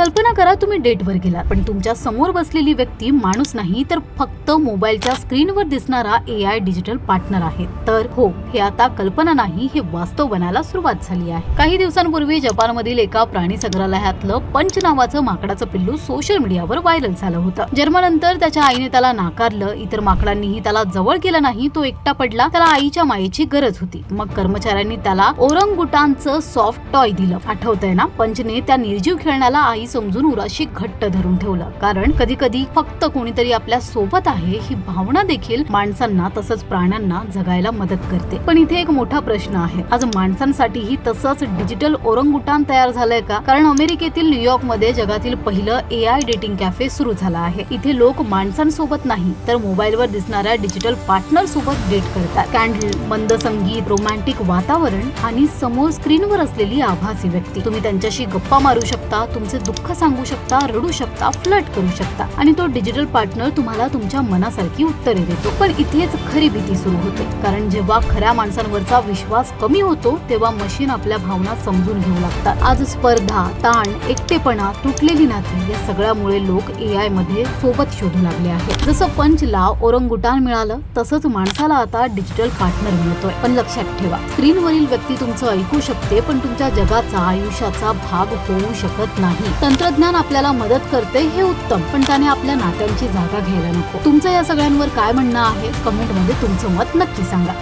कल्पना करा तुम्ही डेटवर गेलात, पण तुमच्या समोर बसलेली व्यक्ती माणूस नाही तर फक्त मोबाईलच्या स्क्रीनवर दिसणारा AI डिजिटल पार्टनर आहे. तर हो, हे आता कल्पना नाही, हे वास्तव बनायला सुरुवात झाली आहे. काही दिवसांपूर्वी जपानमधील एका प्राणी संग्रहालयातलं पंच नावाचं माकडाचं पिल्लू सोशल मीडियावर व्हायरल झालं होतं. जन्मानंतर त्याच्या आईने त्याला नाकारलं, इतर माकडांनीही त्याला जवळ केलं नाही, तो एकटा पडला, त्याला आईच्या मायेची गरज होती. मग कर्मचाऱ्यांनी त्याला ओरंगुटानचं सॉफ्ट टॉय दिलं. आठवतंय ना? पंचने त्या निर्जीव खेळण्याला आई समजून उराशी घट्ट धरून ठेवलं, कारण कधी कधी फक्त कोणीतरी आपल्या सोबत आहे ही भावना देखील माणसांना तसंच प्राण्यांना जगायला मदत करते. पण इथे एक मोठा प्रश्न आहे, आज माणसांसाठीही तसंच डिजिटल ओरंगुटान तयार झालंय का? कारण अमेरिकेतील न्यूयॉर्क मध्ये जगातील पहिलं AI डेटिंग कॅफे सुरू झालं आहे. इथे लोक माणसांसोबत नाही तर मोबाईलवर दिसणाऱ्या डिजिटल पार्टनर सोबत डेट करतात. कॅन्डल, मंद संगीत, रोमॅन्टिक वातावरण आणि समोर स्क्रीनवर असलेली आभासी व्यक्ती. तुम्ही त्यांच्याशी गप्पा मारू शकता, तुमचे दुःख सांगू शकता, रडू शकता, फ्लर्ट करू शकता आणि तो डिजिटल पार्टनर तुम्हाला तुमच्या मनासारखी उत्तरे देतो. पण इथेच खरी भीती सुरू होते, कारण जेव्हा खऱ्या माणसांवरचा विश्वास कमी होतो तेव्हा मशीन आपल्या भावना समजून घेऊ लागतात. आज स्पर्धा, ताण, एकटेपणा, तुटलेली नाती या सगळ्यामुळे लोक AI मध्ये सोबत शोधू लागले आहेत. जसं पंचला ओरंगुटान मिळालं तसंच माणसाला आता डिजिटल पार्टनर मिळतोय. पण लक्षात ठेवा, स्क्रीनवरील व्यक्ती तुमचं ऐकू शकते पण तुमच्या जगाचा, आयुष्याचा भाग होऊ शकत नाही. तंत्रज्ञान आपल्याला मदत करते हे उत्तम, पण त्याने आपल्या नात्यांची जागा घ्यायला नको. तुमचं या सगळ्यांवर काय म्हणणं आहे? कमेंटमध्ये तुमचं मत नक्की सांगा.